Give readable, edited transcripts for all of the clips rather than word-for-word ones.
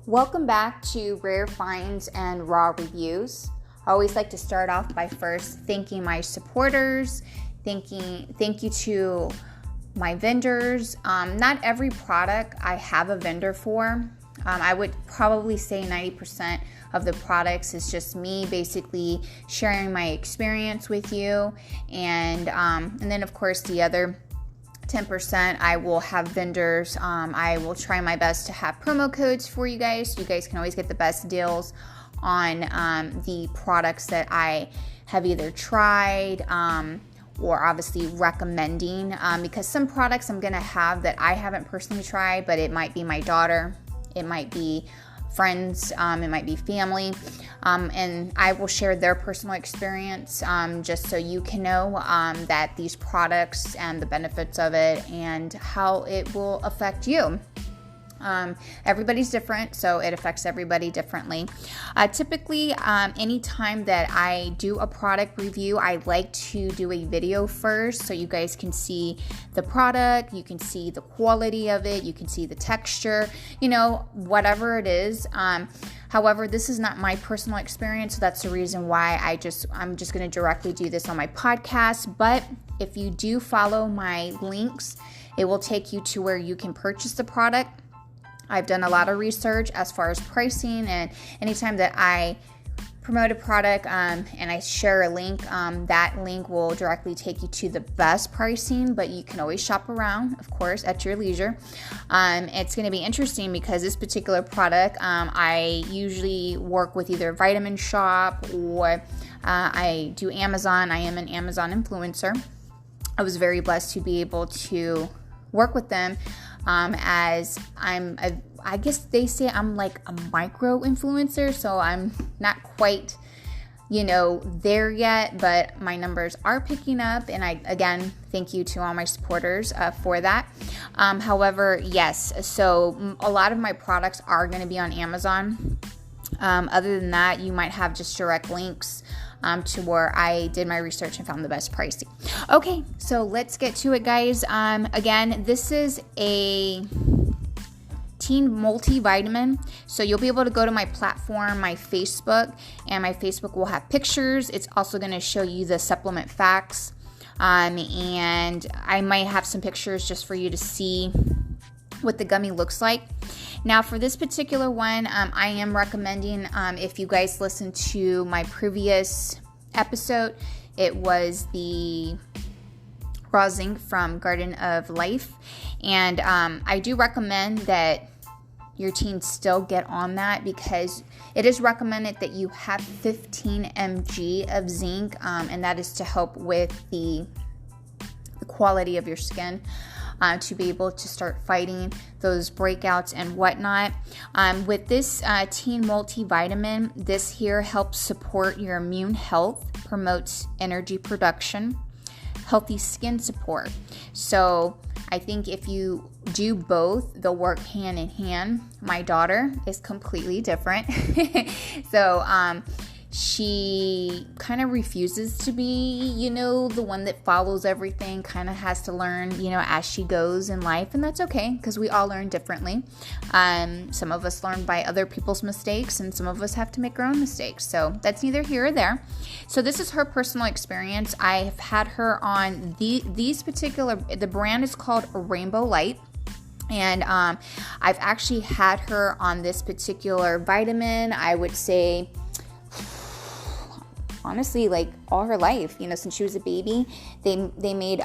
Welcome back to Rare Finds and Raw Reviews. I always like to start off by first thanking my supporters, thank you to my vendors. Not every product I have a vendor for. I would probably say 90% of the products is just me basically sharing my experience with you, and then of course the other 10% I will have vendors. I will try my best to have promo codes for you guys. You guys can always get the best deals on the products that I have either tried or obviously recommending, because some products I'm going to have that I haven't personally tried, but it might be my daughter, it might be friends, it might be family, and I will share their personal experience just so you can know that these products and the benefits of it and how it will affect you. Everybody's different, so it affects everybody differently. Typically, anytime that I do a product review, I like to do a video first so you guys can see the product, you can see the quality of it, you can see the texture, whatever it is. However, this is not my personal experience, so that's the reason why I'm just going to directly do this on my podcast. But if you do follow my links, it will take you to where you can purchase the product. I've done a lot of research as far as pricing, and anytime that I promote a product and I share a link, that link will directly take you to the best pricing, but you can always shop around, of course, at your leisure. It's going to be interesting because this particular product, I usually work with either Vitamin Shop or I do Amazon. I am an Amazon influencer. I was very blessed to be able to work with them. As I guess they say I'm like a micro influencer, so I'm not quite, there yet, but my numbers are picking up, and I, again, thank you to all my supporters for that. However, yes, so a lot of my products are going to be on Amazon. Other than that, you might have just direct links to where I did my research and found the best pricing. Okay, so let's get to it, guys. Again, this is a teen multivitamin, so you'll be able to go to my platform, my Facebook, and my Facebook will have pictures. It's also going to show you the supplement facts, and I might have some pictures just for you to see what the gummy looks like. Now, for this particular one, I am recommending, if you guys listened to my previous episode, it was the raw zinc from Garden of Life. And I do recommend that your teens still get on that because it is recommended that you have 15 mg of zinc, and that is to help with the quality of your skin. To be able to start fighting those breakouts and whatnot. With this teen multivitamin, this here helps support your immune health, promotes energy production, healthy skin support. So I think if you do both, they'll work hand in hand. My daughter is completely different. So she kind of refuses to be, the one that follows everything, kind of has to learn, as she goes in life. And that's okay because we all learn differently. Some of us learn by other people's mistakes and some of us have to make our own mistakes. So that's neither here or there. So this is her personal experience. I've had her on the brand is called Rainbow Light. And I've actually had her on this particular vitamin, I would say, honestly, like all her life, since she was a baby. They made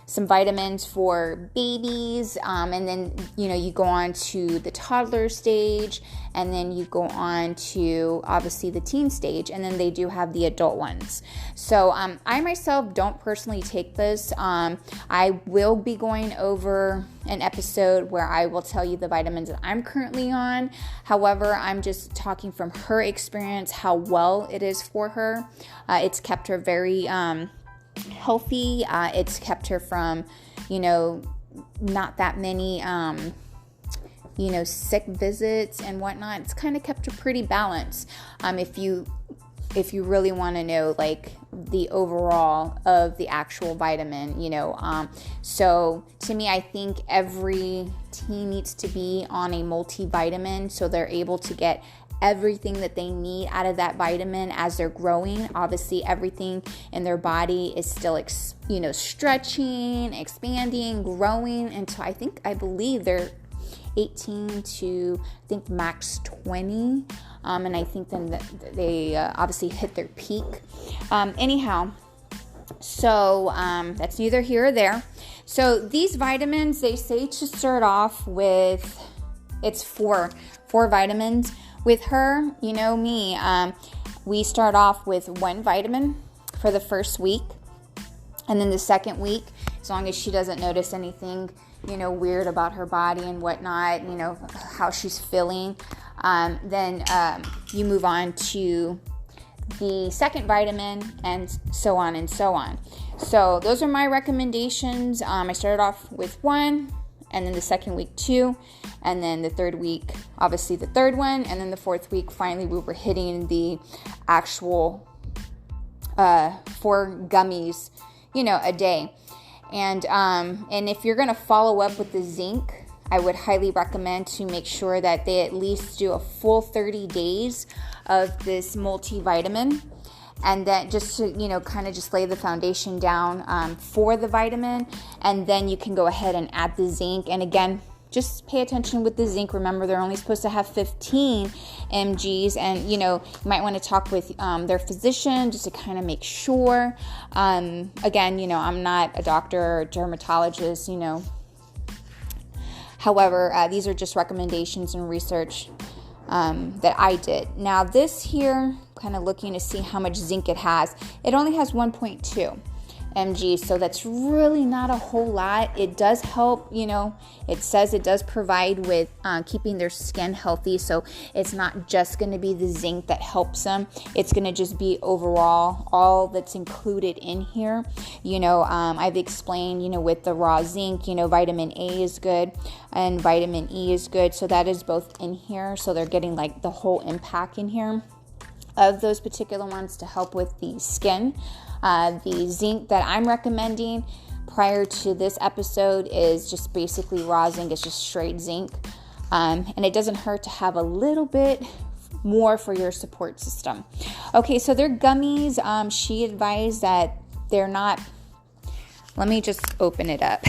some vitamins for babies, and then you go on to the toddler stage, and then you go on to obviously the teen stage, and then they do have the adult ones. So I myself don't personally take this. I will be going over an episode where I will tell you the vitamins that I'm currently on. However, I'm just talking from her experience how well it is for her. It's kept her very healthy. It's kept her from, not that many, sick visits and whatnot. It's kind of kept her pretty balanced. If you if you really want to know like the overall of the actual vitamin, so to me, I think every teen needs to be on a multivitamin so they're able to get everything that they need out of that vitamin as they're growing. Obviously, everything in their body is still, stretching, expanding, growing until I believe they're 18 to max 20. And I think then that they obviously hit their peak. So that's neither here or there. So these vitamins, they say to start off with, it's four vitamins. With her, me, we start off with one vitamin for the first week. And then the second week, as long as she doesn't notice anything, weird about her body and whatnot, how she's feeling, then you move on to the second vitamin and so on and so on. So those are my recommendations. I started off with one, and then the second week 2, and then the third week, obviously the third one, and then the fourth week, finally we were hitting the actual 4 gummies, a day. And if you're going to follow up with the zinc, I would highly recommend to make sure that they at least do a full 30 days of this multivitamin. And then just to, kind of just lay the foundation down for the vitamin. And then you can go ahead and add the zinc. And again, just pay attention with the zinc. Remember, they're only supposed to have 15 mgs. And, you might want to talk with their physician just to kind of make sure. Again, I'm not a doctor or dermatologist, However, these are just recommendations and research that I did. Now this here, kind of looking to see how much zinc it has. It only has 1.2 mg, so that's really not a whole lot. It does help, it says it does provide with keeping their skin healthy, so it's not just going to be the zinc that helps them. It's going to just be overall all that's included in here. I've explained, with the raw zinc, vitamin A is good and vitamin E is good, so that is both in here, so they're getting like the whole impact in here of those particular ones to help with the skin. The zinc that I'm recommending prior to this episode is just basically raw zinc. It's just straight zinc. And it doesn't hurt to have a little bit more for your support system. Okay, so they're gummies. She advised that they're not... Let me just open it up.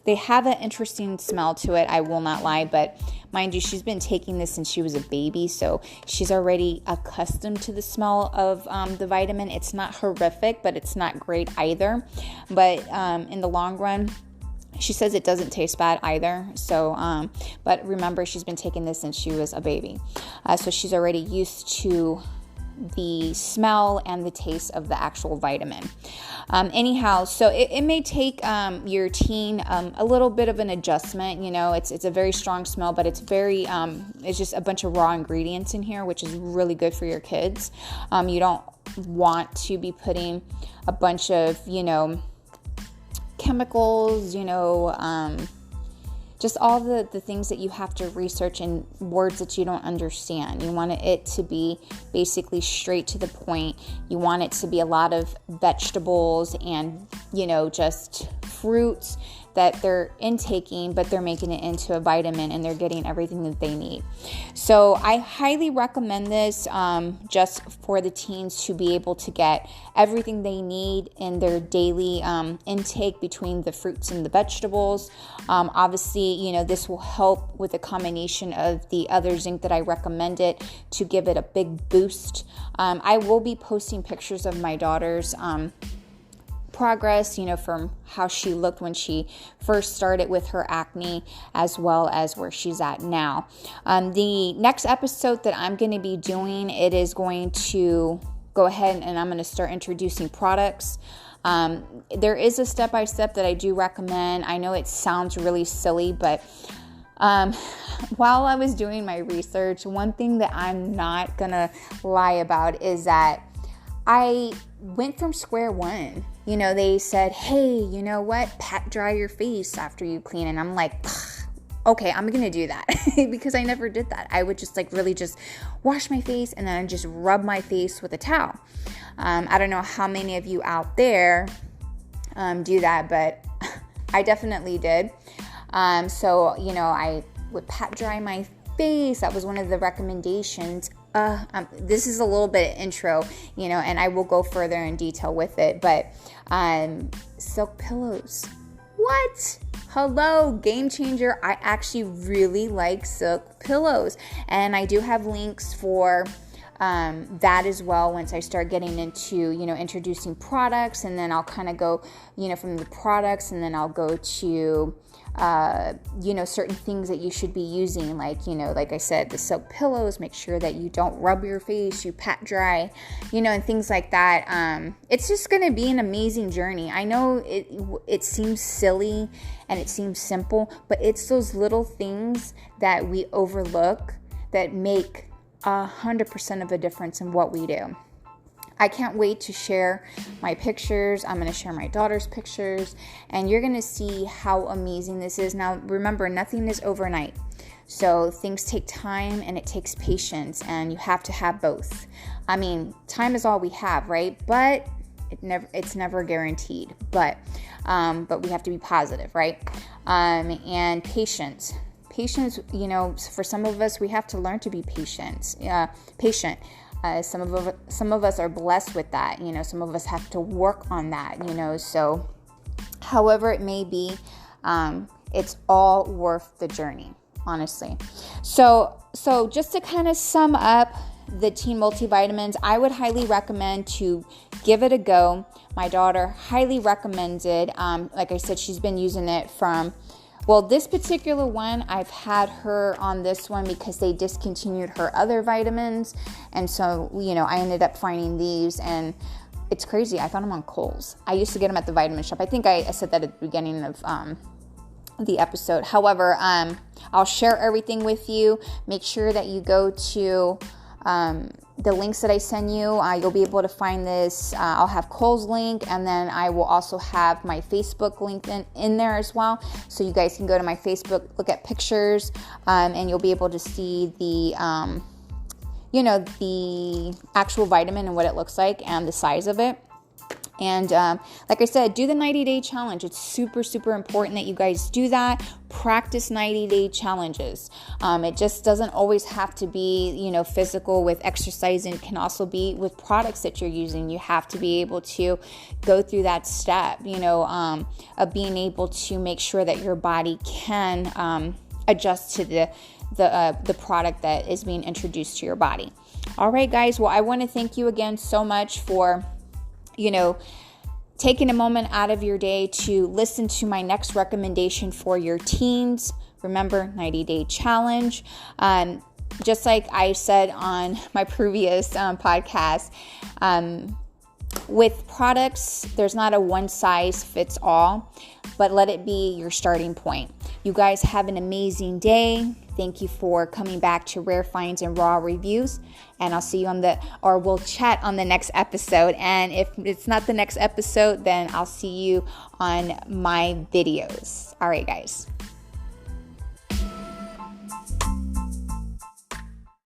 They have an interesting smell to it, I will not lie, but mind you, she's been taking this since she was a baby, so she's already accustomed to the smell of the vitamin. It's not horrific, but it's not great either. But in the long run, she says it doesn't taste bad either. So, but remember, she's been taking this since she was a baby. So she's already used to the smell and the taste of the actual vitamin. So it may take your teen a little bit of an adjustment. It's a very strong smell, but it's very it's just a bunch of raw ingredients in here, which is really good for your kids. You don't want to be putting a bunch of chemicals, just all the things that you have to research in words that you don't understand. You want it to be basically straight to the point. You want it to be a lot of vegetables and, just fruits that they're intaking, but they're making it into a vitamin and they're getting everything that they need. So I highly recommend this just for the teens to be able to get everything they need in their daily intake between the fruits and the vegetables. Obviously, this will help with a combination of the other zinc that I recommended to give it a big boost. I will be posting pictures of my daughter's progress, from how she looked when she first started with her acne, as well as where she's at now. The next episode that I'm going to be doing, it is going to go ahead and I'm going to start introducing products. There is a step-by-step that I do recommend. I know it sounds really silly, but while I was doing my research, one thing that I'm not going to lie about is that I went from square one. They said, hey, you know what? Pat dry your face after you clean. And I'm like, okay, I'm going to do that because I never did that. I would just like really just wash my face and then just rub my face with a towel. I don't know how many of you out there do that, but I definitely did. So, I would pat dry my face. That was one of the recommendations. This is a little bit of intro, and I will go further in detail with it, but silk pillows. What? Hello, game changer. I actually really like silk pillows, and I do have links for that as well once I start getting into, introducing products, and then I'll kind of go, from the products, and then I'll go to certain things that you should be using, like I said, the silk pillows. Make sure that you don't rub your face, you pat dry, and things like that. It's just going to be an amazing journey. I know it seems silly and it seems simple, but it's those little things that we overlook that make 100% of a difference in what we do. I can't wait to share my pictures. I'm going to share my daughter's pictures, and you're going to see how amazing this is. Now, remember, nothing is overnight. So things take time and it takes patience, and you have to have both. I mean, time is all we have, right? But it's never guaranteed. But we have to be positive, right? And patience. Patience, for some of us, we have to learn to be patient. Some of us are blessed with that. Some of us have to work on that. So however it may be, it's all worth the journey, honestly. So just to kind of sum up the Teen Multivitamins, I would highly recommend to give it a go. My daughter highly recommended. Like I said, she's been using it this particular one, I've had her on this one because they discontinued her other vitamins. And so, I ended up finding these, and it's crazy. I found them on Kohl's. I used to get them at the vitamin shop. I think I said that at the beginning of the episode. However, I'll share everything with you. Make sure that you go to the links that I send you. You'll be able to find this. I'll have Kohl's link, and then I will also have my Facebook link in there as well. So you guys can go to my Facebook, look at pictures, and you'll be able to see the the actual vitamin and what it looks like and the size of it. And like I said, do the 90-day challenge. It's super, super important that you guys do that. Practice 90-day challenges. It just doesn't always have to be, physical with exercise, and can also be with products that you're using. You have to be able to go through that step, of being able to make sure that your body can adjust to the product that is being introduced to your body. All right, guys. Well, I want to thank you again so much for taking a moment out of your day to listen to my next recommendation for your teens. Remember, 90-day challenge. Just like I said on my previous podcast, with products, there's not a one size fits all, but let it be your starting point. You guys have an amazing day. Thank you for coming back to Rare Finds and Raw Reviews. And I'll see you we'll chat on the next episode. And if it's not the next episode, then I'll see you on my videos. All right, guys.